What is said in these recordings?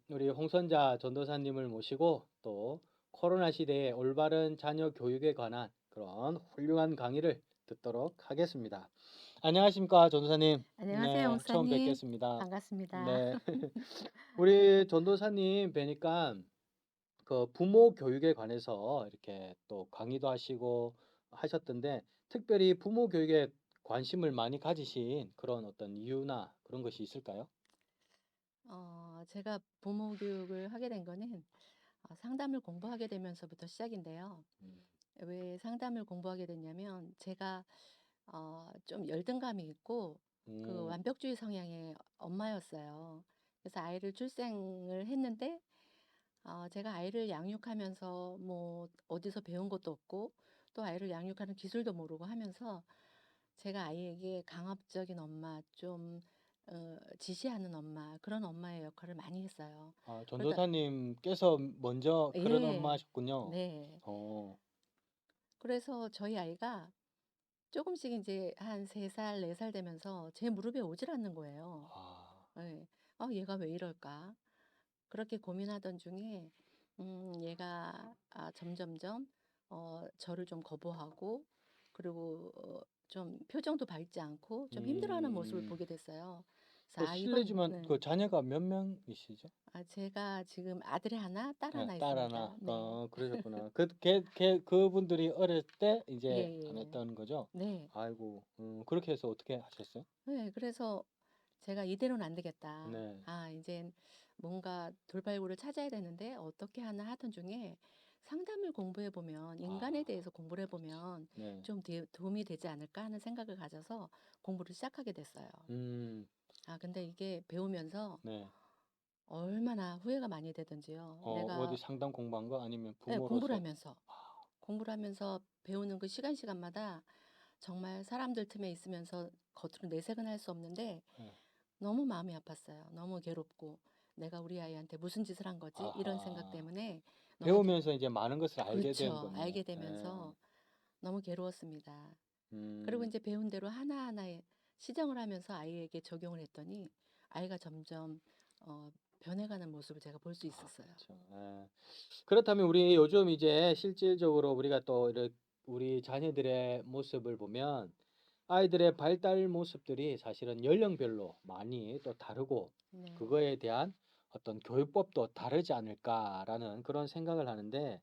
우리 홍선자 전도사님을 모시고 또 코로나 시대의 올바른 자녀 교육에 관한 그런 훌륭한 강의를 듣도록 하겠습니다. 안녕하십니까, 전도사님. 안녕하세요, 네, 처음 목사님. 뵙겠습니다. 반갑습니다. 네. 우리 전도사님 뵈니까 그 부모 교육에 관해서 이렇게 또 강의도 하시고 하셨던데 특별히 부모 교육에 관심을 많이 가지신 그런 어떤 이유나 그런 것이 있을까요? 제가 부모 교육을 하게 된 거는 상담을 공부하게 되면서부터 시작인데요. 음. 왜 상담을 공부하게 됐냐면 제가 좀 열등감이 있고 그 음. 완벽주의 성향의 엄마였어요. 그래서 아이를 출생을 했는데 제가 아이를 양육하면서 뭐 어디서 배운 것도 없고 또 아이를 양육하는 기술도 모르고 하면서 제가 아이에게 강압적인 엄마, 좀 지시하는 엄마, 그런 엄마의 역할을 많이 했어요. 아, 그러다 전도사님께서 먼저 그런 예. 엄마셨군요. 네. 어. 그래서 저희 아이가 조금씩 이제 한 3 살, 4살 되면서 제 무릎에 오질 않는 거예요. 아. 예. '얘가 왜 이럴까?' 그렇게 고민하던 중에 얘가 점점점 저를 좀 거부하고 그리고 좀 표정도 밝지 않고 좀 힘들어하는 모습을 음. 보게 됐어요. 그래서 그 이건 실례지만 네. 그 자녀가 몇 명이시죠? 제가 지금 아들이 하나, 딸 예, 하나 딸 있습니다. 하나. 네. 그러셨구나. 그분들이 어릴 때 이제 안 예예. 했던 거죠? 네. 아이고. 그렇게 해서 어떻게 하셨어요? 네. 그래서 제가 '이대로는 안 되겠다. 네. 인젠 뭔가 돌발구를 찾아야 되는데 어떻게 하나.' 하던 중에 상담을 공부해 보면, 인간에 아. 대해서 공부를 해 보면 네. 좀 도움이 되지 않을까 하는 생각을 가져서 공부를 시작하게 됐어요. 음. 근데 이게 배우면서 네. 얼마나 후회가 많이 되던지요. 어디 내가 상담 공부한 거 아니면 예, 부모로서? 아. 공부를 하면서 배우는 그 시간마다 정말 사람들 틈에 있으면서 겉으로 내색은 할 수 없는데 예. 너무 마음이 아팠어요. 너무 괴롭고 '내가 우리 아이한테 무슨 짓을 한 거지?' 이런 생각 아하. 때문에 너무 배우면서 이제 많은 것을 알게 된 그렇죠. 거네요. 알게 예. 되면서 너무 괴로웠습니다. 그리고 이 음. 제 배운 대로 하나하나 시정을 하면서 아이에게 적용을 했더니 아이가 점점 어 변해가는 모습을 제가 볼 수 아, 있었어요. 그렇죠. 예. 그렇다면 우리 요즘 이제 실질적으로 우리가 또 우리 자녀들의 모습을 보면 아이들의 발달 모습들이 사실은 연령별로 많이 또 다르고 네. 그거에 대한 어떤 교육법도 다르지 않을까라는 그런 생각을 하는데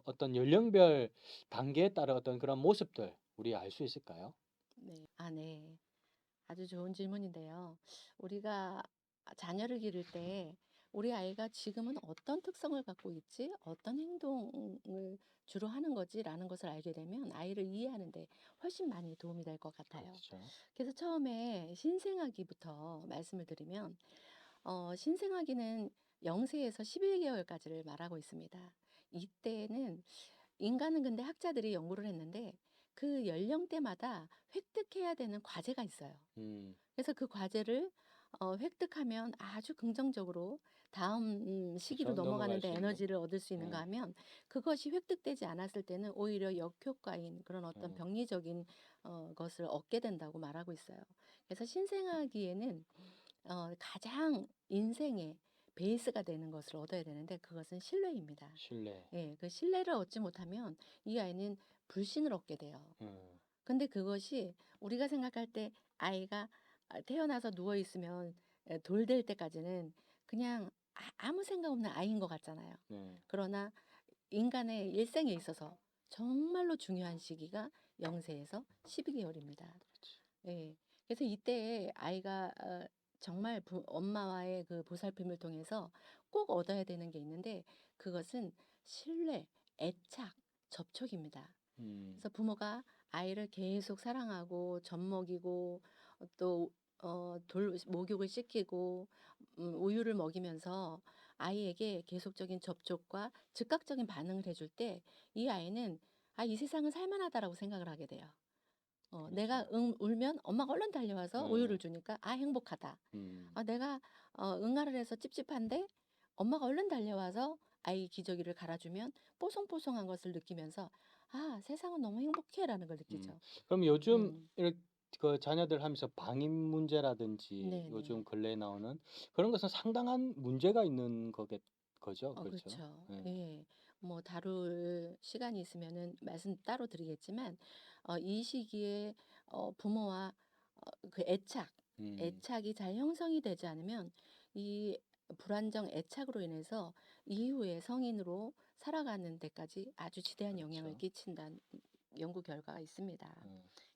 어떤 연령별 단계에 따른 어떤 그런 모습들 우리 알 수 있을까요? 네. 네. 아주 좋은 질문인데요. 우리가 자녀를 기를 때 우리 아이가 지금은 어떤 특성을 갖고 있지, 어떤 행동을 주로 하는 거지라는 것을 알게 되면 아이를 이해하는 데 훨씬 많이 도움이 될 것 같아요. 그렇죠. 그래서 처음에 신생아기부터 말씀을 드리면 신생아기는 0세에서 11개월까지를 말하고 있습니다. 이때는 인간은 근데 학자들이 연구를 했는데 그 연령대마다 획득해야 되는 과제가 있어요. 음. 그래서 그 과제를 획득하면 아주 긍정적으로 다음 시기로 그렇죠. 넘어갈 넘어가는 데 수 있는. 에너지를 얻을 수 있는가 예. 하면 그것이 획득되지 않았을 때는 오히려 역효과인 그런 어떤 예. 병리적인 것을 얻게 된다고 말하고 있어요. 그래서 신생아기에는 가장 인생의 베이스가 되는 것을 얻어야 되는데 그것은 신뢰입니다. 신뢰. 예. 그 신뢰를 얻지 못하면 이 아이는 불신을 얻게 돼요. 음. 근데 그것이 우리가 생각할 때 아이가 태어나서 누워 있으면 돌 될 때까지는 그냥 아무 생각 없는 아이인 것 같잖아요. 네. 그러나 인간의 일생에 있어서 정말로 중요한 시기가 0세에서 12개월입니다. 그렇지. 예. 그래서 이때에 아이가 정말 엄마와의 그 보살핌을 통해서 꼭 얻어야 되는 게 있는데 그것은 신뢰, 애착, 접촉입니다. 음. 그래서 부모가 아이를 계속 사랑하고 젖 먹이고 또 돌 목욕을 시키고 우유를 먹이면서 아이에게 계속적인 접촉과 즉각적인 반응을 해줄 때 이 아이는 '아, 이 세상은 살 만하다.'라고 생각을 하게 돼요. 내가 그렇죠. 울면 엄마가 얼른 달려와서 우유를 예. 주니까 '아, 행복하다.' 음. 내가 응아를 해서 찝찝한데 엄마가 얼른 달려와서 아이 기저귀를 갈아주면 뽀송뽀송한 것을 느끼면서 '아, 세상은 너무 행복해.'라는 걸 음. 느끼죠. 그럼 요즘 음. 그 자녀들 하면서 방임 문제라든지 요즘 네네. 근래에 나오는 그런 것은 상당한 문제가 있는 거죠. 그렇죠? 그쵸. 예. 예. 뭐 다룰 시간이 있으면은 말씀 따로 드리겠지만 이 시기에 부모와 그 음. 애착이 잘 형성이 되지 않으면 이 불안정 애착으로 인해서 이후에 성인으로 살아가는 데까지 아주 지대한 영향을 그렇죠. 끼친다는 연구 결과가 있습니다. 예.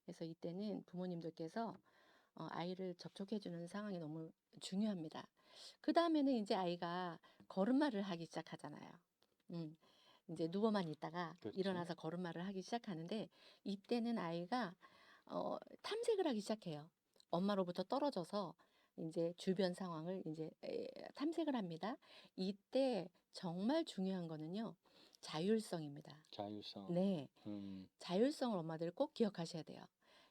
그래서 이때는 부모님들께서 아이를 접촉해 주는 상황이 너무 중요합니다. 그다음에는 인제 아이가 걸음마를 하기 시작하잖아요. 음. 인제 누워만 있다가 그렇죠. 일어나서 걸음마를 하기 시작하는데 이때는 아이가 탐색을 하기 시작해요. 엄마로부터 떨어져서 인제 주변 상황을 인제 탐색을 합니다. 이때 정말 중요한 거는요. 자율성입니다. 자율성. 네. 음. 자율성을 엄마들 꼭 기억하셔야 돼요.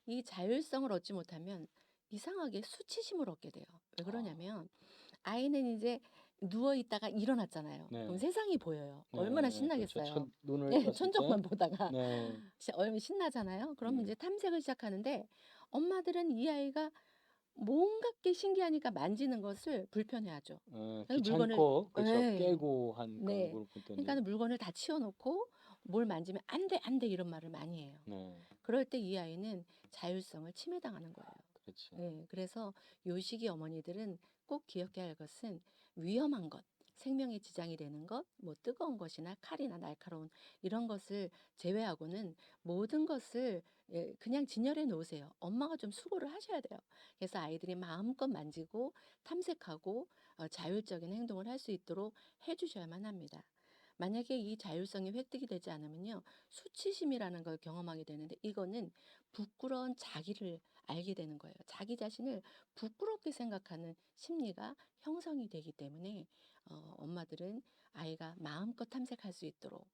이 자율성을 얻지 못하면 이상하게 수치심을 얻게 돼요. 왜 아. 그러냐면 아이는 이제 누워 있다가 일어났잖아요. 그럼 네. 세상이 보여요. 얼마나 네. 그렇죠. 신나겠어요. 눈을 예, 떴을 때 천정만 보다가 네. 얼마나 신나잖아요. 그러면 음. 이제 탐색을 시작하는데 엄마들은 이 아이가 뭔가 게 신기하니까 만지는 것을 불편해하죠. 그래서 물건을 귀찮고 그렇죠. 예. 깨고 하니까 네. 그런 분들이 그러니까는 물건을 다 치워 놓고 뭘 만지면 "안 돼, 안 돼." 이런 말을 많이 해요. 네. 그럴 때 이 아이는 자율성을 침해당하는 거예요. 그렇죠. 예. 그래서 요 시기 어머니들은 꼭 기억해야 할 것은 위험한 것, 생명에 지장이 되는 것, 뭐 뜨거운 것이나 칼이나 날카로운 이런 것을 제외하고는 모든 것을 그냥 진열해 놓으세요. 엄마가 좀 수고를 하셔야 돼요. 그래서 아이들이 마음껏 만지고 탐색하고 자율적인 행동을 할 수 있도록 해 주셔야만 합니다. 만약에 이 자율성이 획득이 되지 않으면요. 수치심이라는 걸 경험하게 되는데 이거는 부끄러운 자기를 알게 되는 거예요. 자기 자신을 부끄럽게 생각하는 심리가 형성이 되기 때문에 엄마들은 아이가 마음껏 탐색할 수 있도록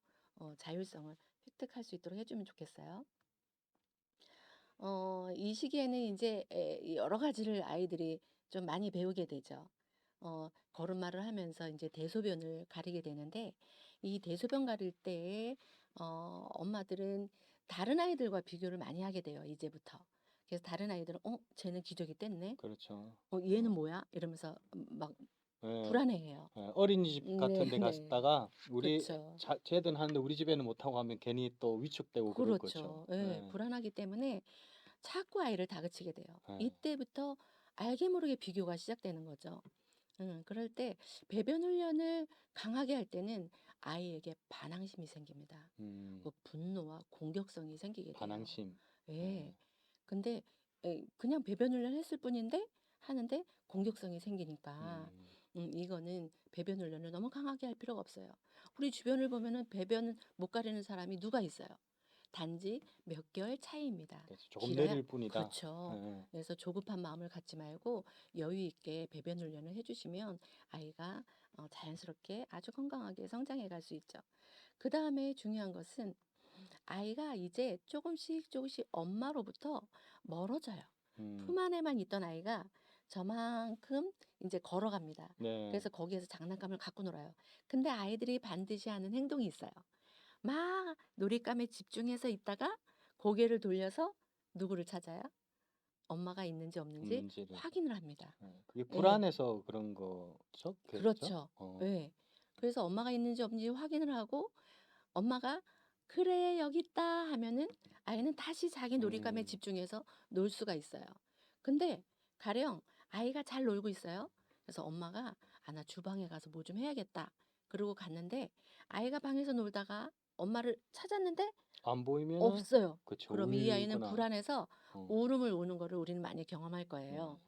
자율성을 획득할 수 있도록 해주면 좋겠어요. 이 시기에는 이제 여러 가지를 아이들이 좀 많이 배우게 되죠. 걸음마를 하면서 이제 대소변을 가리게 되는데 이 대소변 가릴 때에 엄마들은 다른 아이들과 비교를 많이 하게 돼요, 이제부터. 그래서 다른 아이들은 '어 쟤는 기저귀 뗐네. 그렇죠. 얘는 어. 뭐야?' 이러면서 막 예. 불안해해요. 예. 어린이집 같은 데 네네. 갔다가 우리 그쵸. 쟤들은 하는데 우리 집에는 못하고 하면 괜히 또 위축되고 그럴 거죠. 그렇죠. 예. 예. 불안하기 때문에 자꾸 아이를 다그치게 돼요. 예. 이때부터 알게 모르게 비교가 시작되는 거죠. 그럴 때 배변 훈련을 강하게 할 때는 아이에게 반항심이 생깁니다. 음. 그 분노와 공격성이 생기게 돼요. 반항심. 예. 예. 근데 그냥 배변 훈련을 했을 뿐인데 하는데 공격성이 생기니까 음. 이거는 배변 훈련을 너무 강하게 할 필요가 없어요. 우리 주변을 보면은 배변 못 가리는 사람이 누가 있어요? 단지 몇 개월 차이입니다. 그래서 조금 길어야 느릴 뿐이다. 그렇죠. 예예. 그래서 조급한 마음을 갖지 말고 여유 있게 배변 훈련을 해주시면 아이가 자연스럽게 아주 건강하게 성장해 갈 수 있죠. 그 다음에 중요한 것은 아이가 이제 조금씩 조금씩 엄마로부터 멀어져요. 음. 품 안에만 있던 아이가 저만큼 이제 걸어갑니다. 네. 그래서 거기에서 장난감을 갖고 놀아요. 근데 아이들이 반드시 하는 행동이 있어요. 막 놀잇감에 집중해서 있다가 고개를 돌려서 누구를 찾아요? 엄마가 있는지 없는지 없는지를. 확인을 합니다. 예. 그게 예. 불안해서 그런 거죠? 그죠? 그렇죠. 예. 그래서 엄마가 있는지 없는지 확인을 하고 엄마가 "그래 여기 있다." 하면은 아이는 다시 자기 놀잇감에 음. 집중해서 놀 수가 있어요. 근데 가령 아이가 잘 놀고 있어요. 그래서 엄마가 "아 나 주방에 가서 뭐 좀 해야겠다." 그러고 갔는데 아이가 방에서 놀다가 엄마를 찾았는데 안 보이면은 없어요. 그쵸. 그러면 이 아이는 울구나. 불안해서 어. 울음을 우는 거를 우리는 많이 경험할 네. 거예요.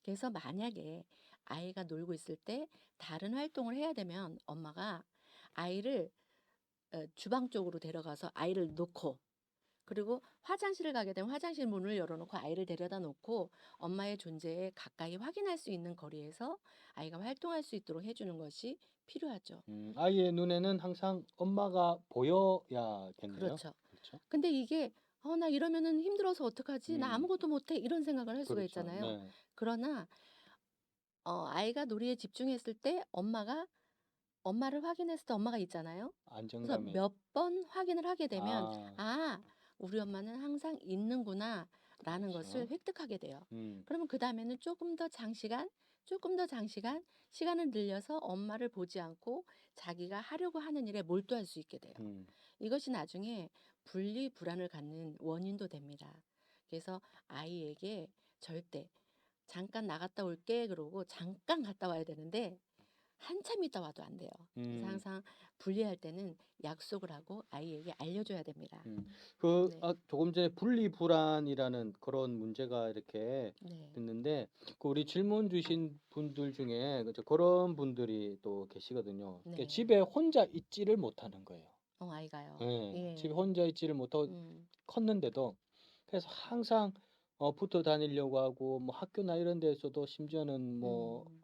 그래서 만약에 아이가 놀고 있을 때 다른 활동을 해야 되면 엄마가 아이를 주방 쪽으로 데려가서 아이를 놓고 그리고 화장실을 가게 되면 화장실 문을 열어 놓고 아이를 데려다 놓고 엄마의 존재에 가까이 확인할 수 있는 거리에서 아이가 활동할 수 있도록 해 주는 것이 필요하죠. 아이의 눈에는 항상 엄마가 보여야겠네요. 그렇죠. 그렇죠? 근데 이게 '나 이러면은 힘들어서 어떡하지? 나 음. 아무것도 못해.' 이런 생각을 할 수가 그렇죠. 있잖아요. 네. 그러나 아이가 놀이에 집중했을 때 엄마를 확인했을 때 엄마가 있잖아요. 그래서 안정감이 몇 번 확인을 하게 되면 아 '아 우리 엄마는 항상 있는구나.' 라는 것을 그렇죠. 획득하게 돼요. 음. 그러면 그다음에는 조금 더 장시간 시간을 늘려서 엄마를 보지 않고 자기가 하려고 하는 일에 몰두할 수 있게 돼요. 음. 이것이 나중에 분리 불안을 갖는 원인도 됩니다. 그래서 아이에게 절대 "잠깐 나갔다 올게." 그러고 잠깐 갔다 와야 되는데 한참 있다 와도 안 돼요. 그래서 음. 항상 분리할 때는 약속을 하고 아이에게 알려줘야 됩니다. 음. 네. 조금 전에 분리불안이라는 그런 문제가 이렇게 네. 있는데 우리 질문 주신 분들 중에 그죠 그런 분들이 또 계시거든요. 이렇게 네. 집에 혼자 있지를 못하는 거예요. 아이가요. 예. 집에 예. 혼자 있지를 못하고 음. 컸는데도 그래서 항상 붙어 다니려고 하고 뭐 학교나 이런 데에서도 심지어는 뭐 음.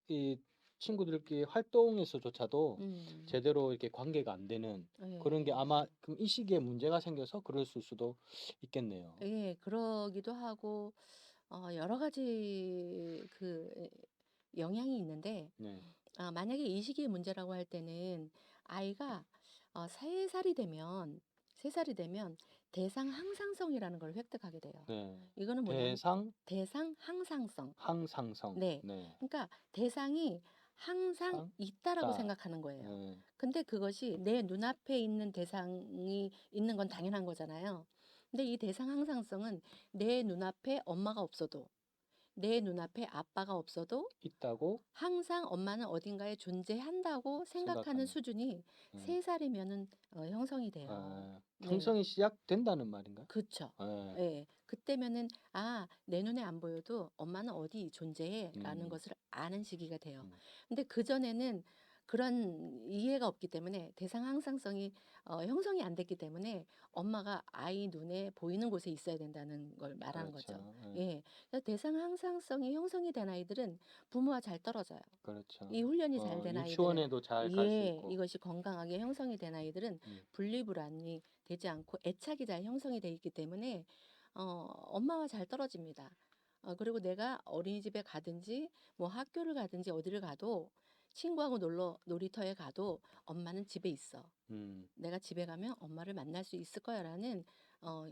이 친구들끼리 활동에서조차도 음. 제대로 이렇게 관계가 안 되는 그런 게 예. 아마 그이 시기에 문제가 생겨서 그랬을 수도 있겠네요. 예. 그러기도 하고 여러 가지 영향이 있는데 네. 만약에 이 시기의 문제라고 할 때는 아이가 3 살이 되면 3 살이 되면 대상 항상성이라는 걸 획득하게 돼요. 네. 이거는 뭐냐면 대상 대상 항상성. 항상성. 네. 네. 그러니까 대상이 항상 상 있다라고 따. 생각하는 거예요. 네. 근데 그것이 내 눈앞에 있는 대상이 있는 건 당연한 거잖아요. 근데 이 대상 항상성은 내 눈앞에 엄마가 없어도 내 눈앞에 아빠가 없어도 있다고 항상 엄마는 어딘가에 존재한다고 생각하는 생각하는. 수준이 음. 3 살이면은 형성이 돼요. 네. 형성이 시작된다는 말인가요? 그쵸. 예. 예. 그때면은 '아 내 눈에 안 보여도 엄마는 어디 존재해.'라는 음. 것을 아는 시기가 돼요. 음. 근데 그전에는 그런 이해가 없기 때문에 대상 항상성이 형성이 안 됐기 때문에 엄마가 아이 눈에 보이는 곳에 있어야 된다는 걸 말하는 그렇죠. 거죠. 예. 예. 그래서 대상 항상성이 형성이 된 아이들은 부모와 잘 떨어져요. 그렇죠. 이 훈련이 잘 된 아이들은 유치원에도 잘 갈 수 예. 있고. 이것이 건강하게 형성이 된 아이들은 음. 분리불안이 되지 않고 애착이 잘 형성이 돼 있기 때문에 엄마와 잘 떨어집니다. 그리고 내가 어린이집에 가든지 뭐 학교를 가든지 어디를 가도 친구하고 놀이터에 가도 엄마는 집에 있어. 음. 내가 집에 가면 엄마를 만날 수 있을 거야라는 어,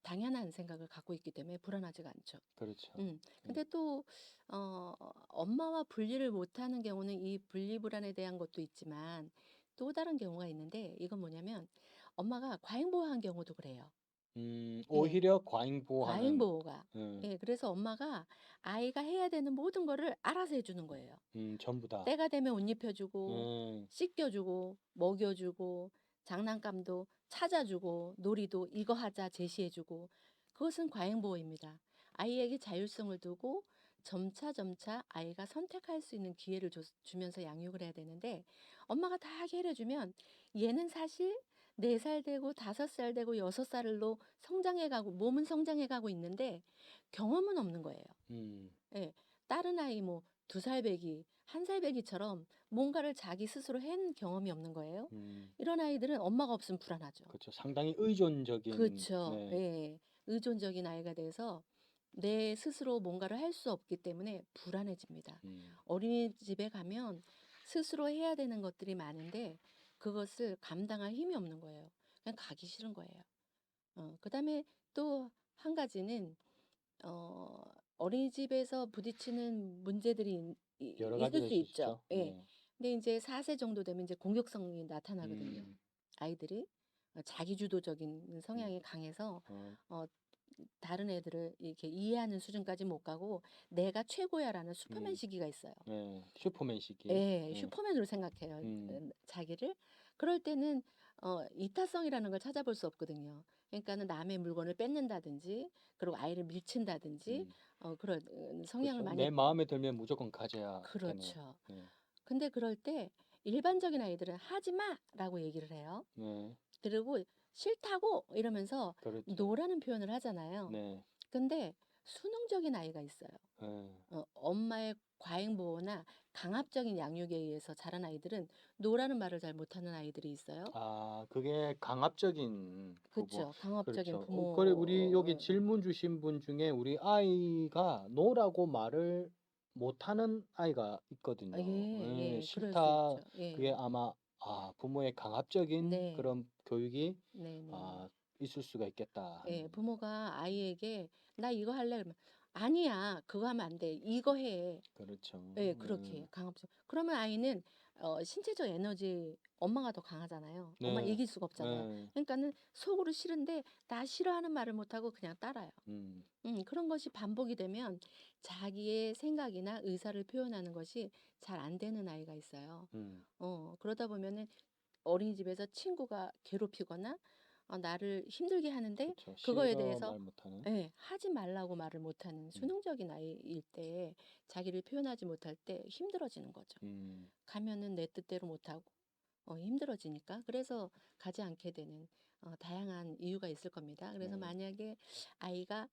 당연한 생각을 갖고 있기 때문에 불안하지가 않죠. 그렇죠. 예. 근데 또 어 엄마와 분리를 못하는 경우는 이 분리불안에 대한 것도 있지만 또 다른 경우가 있는데 이건 뭐냐면 엄마가 과잉보호한 경우도 그래요. 예. 오히려 과잉보호하는. 과잉보호가. 음. 예. 그래서 엄마가 아이가 해야 되는 모든 거를 알아서 해 주는 거예요. 전부 다. 때가 되면 옷 입혀 주고 음. 씻겨 주고 먹여 주고 장난감도 찾아 주고 놀이도 이거 하자 제시해 주고 그것은 과잉보호입니다. 아이에게 자율성을 두고 점차 아이가 선택할 수 있는 기회를 주면서 양육을 해야 되는데 엄마가 다 하게 해 주면 얘는 사실 4살 되고 5살 되고 6 살로 성장해 가고 몸은 성장해 가고 있는데 경험은 없는 거예요. 음. 예. 다른 아이 뭐 2살 배기, 1살 배기처럼 뭔가를 자기 스스로 한 경험이 없는 거예요. 음. 이런 아이들은 엄마가 없으면 불안하죠. 그렇죠. 상당히 의존적인. 그쵸. 네. 예. 의존적인 아이가 돼서 내 스스로 뭔가를 할 수 없기 때문에 불안해집니다. 음. 어린이집에 어린이집에 가면 스스로 해야 되는 것들이 많은데 그것을 감당할 힘이 없는 거예요. 그냥 가기 싫은 거예요. 그다음에 또 한 가지는 어 어린이집에서 부딪히는 문제들이 여러 있을 가지가 수 있죠. 있으시죠? 예. 네. 근데 이제4세 정도 되면 이제 공격성이 나타나거든요. 음. 아이들이 자기주도적인 음. 성향이 강해서 어. 어 다른 애들을 이렇게 이해하는 수준까지 못 가고 '내가 최고야.'라는 슈퍼맨 음. 시기가 있어요. 네. 슈퍼맨 시기. 예. 네. 슈퍼맨으로 생각해요, 음. 자기를. 그럴 때는 이타성이라는 걸 찾아볼 수 없거든요. 그러니까는 남의 물건을 뺏는다든지 그리고 아이를 밀친다든지 음. 그런 성향을 그렇죠. 많이 내 마음에 들면 무조건 가져야 되는. 그렇죠. 네. 근데 그럴 때 일반적인 아이들은 "하지 마."라고 얘기를 해요. 네. 그리고 "싫다고." 이러면서 그렇죠. 노라는 표현을 하잖아요. 네. 근데 수능적인 아이가 있어요. 예. 엄마의 과잉 보호나 강압적인 양육에 의해서 자란 아이들은 노라는 말을 잘 못하는 아이들이 있어요. 그게 강압적인 부분. 그쵸. 강압적인 그렇죠. 부모 그래 우리 여기 질문 주신 분 중에 우리 아이가 "노"라고 말을 못하는 아이가 있거든요. 예. 예. 그럴 수 싫다. 있죠. 그게 예. 아마 부모의 강압적인 네. 그런 교육이 네네. 아 있을 수가 있겠다 예, 하는. 부모가 아이에게 나 이거 할래 그러면 아니야 그거 하면 안 돼 이거 해. 그렇죠. 예, 그렇게 강압적. 그러면 아이는 신체적 에너지 엄마가 더 강하잖아요. 엄마 네. 이길 수가 없잖아요. 네. 그러니까는 속으로 싫은데 나 싫어하는 말을 못하고 그냥 따라요. 음. 그런 것이 반복이 되면 자기의 생각이나 의사를 표현하는 것이 잘 안 되는 아이가 있어요. 음. 그러다 보면은 어린이집에서 친구가 괴롭히거나 나를 힘들게 하는데 그쵸. 그거에 싫어 대해서 말 못하는. 예, 하지 말라고 말을 못하는 음. 수능적인 아이일 때 자기를 표현하지 못할 때 힘들어지는 거죠. 음. 가면은 내 뜻대로 못하고 힘들어지니까 그래서 가지 않게 되는 다양한 이유가 있을 겁니다. 그래서 네. 만약에 아이가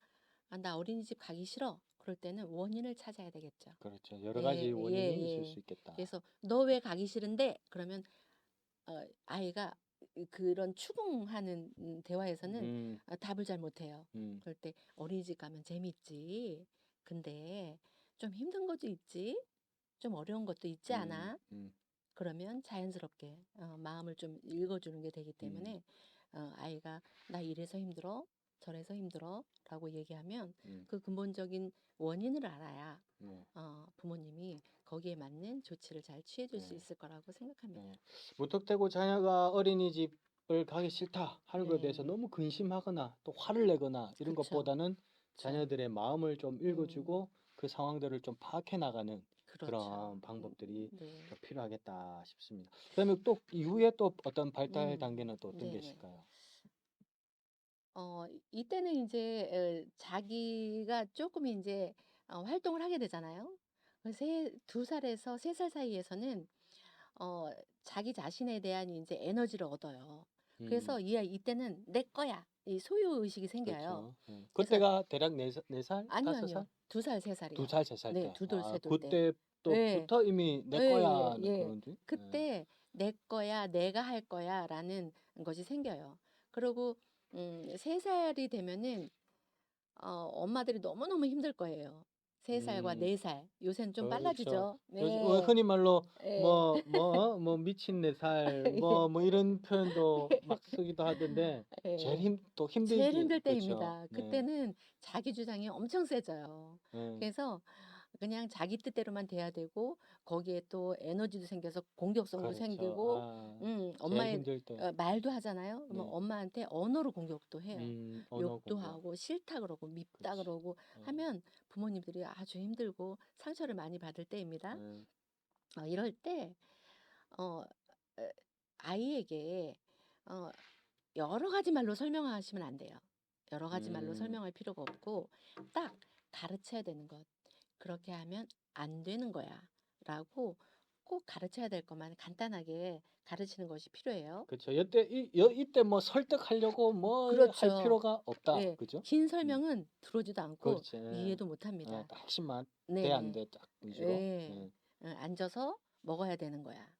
나 어린이집 가기 싫어. 그럴 때는 원인을 찾아야 되겠죠. 그렇죠. 여러 가지 예, 예, 원인이 있을 예. 수 있겠다. 그래서 너 왜 가기 싫은데? 그러면 아이가 그런 추궁하는 대화에서는 음. 답을 잘 못해요. 음. 그럴 때 어린이집 가면 재밌지. 근데 좀 힘든 것도 있지. 좀 어려운 것도 있지 음. 않아? 음. 그러면 자연스럽게 마음을 좀 읽어주는 게 되기 음. 때문에 아이가 나 이래서 힘들어, 저래서 힘들어 라고 얘기하면 음. 그 근본적인 원인을 알아야 네. 부모님이 거기에 맞는 조치를 잘 취해줄 수 네. 있을 거라고 생각합니다. 네. 무턱대고 자녀가 어린이집을 가기 싫다 하는 것에 대해서 네, 너무 근심하거나 또 화를 내거나 이런 그쵸, 것보다는 그쵸, 자녀들의 마음을 좀 음, 읽어주고 그 상황들을 좀 파악해 나가는 그렇죠. 그런 방법들이 네, 좀 필요하겠다 싶습니다. 그다음에 또 이후에 또 어떤 발달 음, 단계는 또 어떤 게 네네. 있을까요? 이때는 이제 자기가 조금 이제 활동을 하게 되잖아요. 두 살에서 세 살 사이에서는 어 자기 자신에 대한 이제 에너지를 얻어요. 음. 그래서 이 아이 이때는 '내 거야.' 이 소유 의식이 생겨요. 그렇죠. 예. 그래서 그때가 대략 4 살, 아니요, 5 살? 아니요. 2 살, 3 2 살이요. 살, 3살 네, 때. 두 돌 세 아 돌 때. 그때 예. 또부터 이미 '내 거야.' 예예 하는 예. 그런 줄? 예. 그때 '내 거야. 내가 할 거야.'라는 것이 생겨요. 그리고 3 살이 되면은 엄마들이 너무너무 힘들 거예요. 3 살과 음. 4 살. 요새는 좀 그렇죠. 빨라지죠. 요즘 네. 흔히 말로 예. 뭐 미친 4살 예. 뭐 이런 표현도 막 쓰기도 하던데 제일 예. 또 제일 힘들기 힘들 그렇죠. 때입니다. 네. 그때는 자기 주장이 엄청 세져요. 예. 그래서 그냥 자기 뜻대로만 돼야 되고 거기에 또 에너지도 생겨서 공격성도 그렇죠. 생기고 아 제일 엄마의 힘들 때. 말도 하잖아요. 그러면 네. 엄마한테 언어로 공격도 해요. 언어 욕도 공격. 하고 싫다 그러고 밉다 그치. 그러고 예. 하면 부모님들이 아주 힘들고 상처를 많이 받을 때입니다. 예. 이럴 때 어 에 아이에게 어 여러 가지 말로 설명하시면 안 돼요. 여러 가지 말로 음. 설명할 필요가 없고 딱 가르쳐야 되는 것. "그렇게 하면 안 되는 거야."라고 꼭 가르쳐야 될 것만 간단하게 가르치는 것이 필요해요. 그쵸. 이때 뭐 설득하려고 뭐 할 그렇죠. 필요가 없다. 예. 그죠? 긴 음. 설명은 들어오지도 않고 그렇지. 예. 이해도 못 예. 합니다. 딱 핵심만 돼 안 네네. 돼 딱 위주로. 예. 예. 앉아서 먹어야 되는 거야.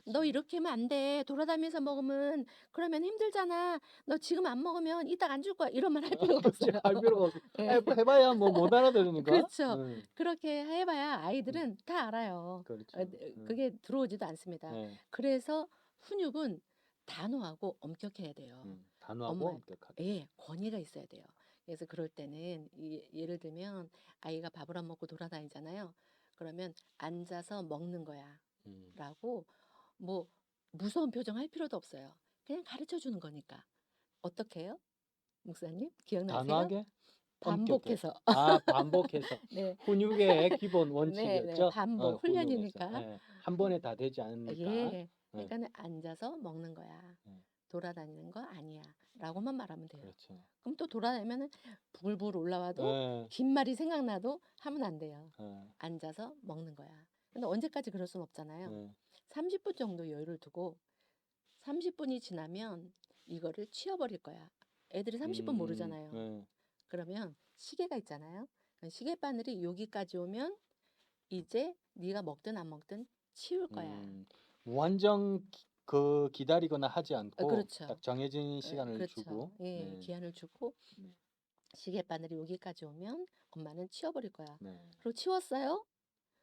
"너 그렇지. 이렇게 하면 안 돼. 돌아다니면서 먹으면 그러면 힘들잖아. 너 지금 안 먹으면 이따 안 줄 거야." 이런 말 할 필요가 그렇지. 없어요. 할 필요가 없어. 예. 뭐 해 봐야 뭐 못 알아들으니까. 그렇죠. 그렇게 해 봐야 음. 아이들은 다 알아요. 그렇죠. 그게 들어오지도 않습니다. 예. 그래서 훈육은 단호하고 엄격해야 돼요. 단호하고 엄마 엄격하게. 예. 권위가 있어야 돼요. 그래서 그럴 때는 예를 들면 아이가 밥을 안 먹고 돌아다니잖아요. 그러면 "앉아서 먹는 음. 거야."라고 뭐 무서운 표정 할 필요도 없어요. 그냥 가르쳐 주는 거니까. 어떻게 해요? 목사님 기억나세요? 단호하게 엄격해. 반복해서. 아 반복해서. 네. 훈육의 기본 네네. 원칙이었죠? 반복 훈육에서. 훈련이니까. 예. 한 음 번에 다 되지 않으니까. 예. 예. 그러니까는 "앉아서 먹는 거야. 예. 돌아다니는 거 아니야."라고만 말하면 돼요. 그렇죠. 그럼 또 돌아다니면은 부글부글 올라와도 예. 긴 말이 생각나도 하면 안 돼요. 예. 앉아서 먹는 거야. 근데 언제까지 그럴 순 없잖아요. 예. 30분 정도 여유를 두고 30분이 지나면 이거를 치워버릴 거야. 애들이 30분 모르잖아요. 예. 그러면 시계가 있잖아요. 그 시계바늘이 여기까지 오면 이제 네가 먹든 안 먹든 치울 거야. 무한정 기다리거나 하지 않고 그렇죠. 딱 정해진 시간을 그렇죠. 주고 예. 네. 기한을 주고 네. 시계바늘이 여기까지 오면 엄마는 치워버릴 거야. 네. 그리고 치웠어요?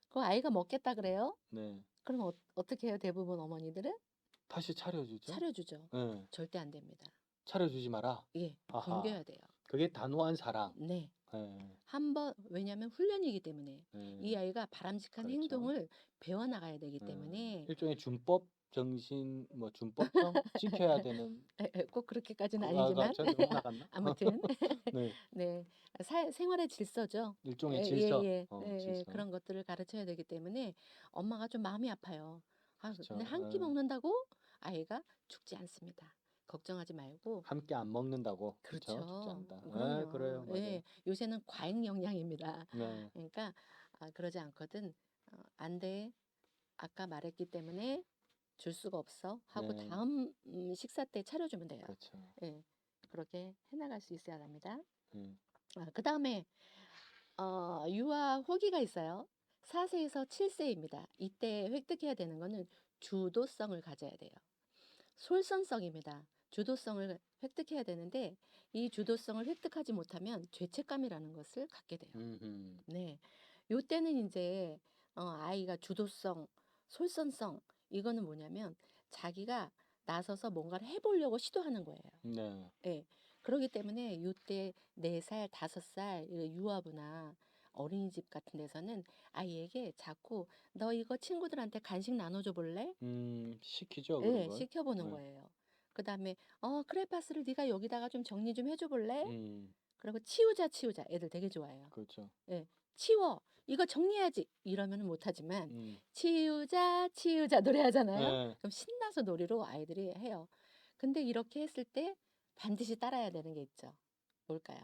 그 아이가 먹겠다 그래요? 네. 그럼 어떻게 해요? 대부분 어머니들은 다시 차려주죠. 차려주죠. 예. 절대 안 됩니다. 차려주지 마라. 예. 아하. 굶겨야 돼요. 그게 단호한 사랑. 네. 예. 왜냐면 훈련이기 때문에 이 예. 아이가 바람직한 그렇죠. 행동을 배워 나가야 되기 때문에 일종의 준법 정신 뭐 준법성 지켜야 되는 꼭 그렇게까지는 아 아니지만 저 너무 나갔나? 아무튼 네. 네. 생활의 질서죠. 일종의 질서. 예예예. 질서. 그런 것들을 가르쳐야 되기 때문에 엄마가 좀 마음이 아파요. 근데 그렇죠. 한 끼 먹는다고 아이가 죽지 않습니다. 걱정하지 말고. 함께 안 먹는다고. 그렇죠. 죽지 그렇죠. 않는다. 예, 그럼요. 그래요. 맞아요. 예. 요새는 과잉 영양입니다. 네. 그러니까 그러지 않거든. "안 돼. 아까 말했기 때문에 줄 수가 없어." 하고 네. 다음 식사 때 차려주면 돼요. 그렇죠. 예. 그렇게 해 나갈 수 있어야 합니다. 음. 그다음에 유아 호기가 있어요. 4 세에서 7 세입니다. 이때 획득해야 되는 거는 주도성을 가져야 돼요. 솔선성입니다. 주도성을 획득해야 되는데 이 주도성을 획득하지 못하면 죄책감이라는 것을 갖게 돼요. 음음. 네. 요때는 인제 아이가 주도성, 솔선성 이거는 뭐냐면 자기가 나서서 뭔가를 해 보려고 시도하는 거예요. 네. 예. 그러기 때문에 요때 4 살, 5 살 유아부나 어린이집 같은 데서는 아이에게 자꾸 "너 이거 친구들한테 간식 나눠 줘 볼래?" 시키죠, 그런 예. 걸. 시켜 보는 네. 거예요. 그다음에 크레파스를 네가 여기다가 좀 정리 좀 해 줘 볼래?" 음. 그리고 "치우자, 치우자." 애들 되게 좋아해요. 그렇죠. 예. "치워. 이거 정리해야지." 이러면은 못 하지만 음. "치우자, 치우자." 노래하잖아요. 예. 그럼 신나서 놀이로 아이들이 해요. 근데 이렇게 했을 때 반드시 따라야 되는 게 있죠. 뭘까요?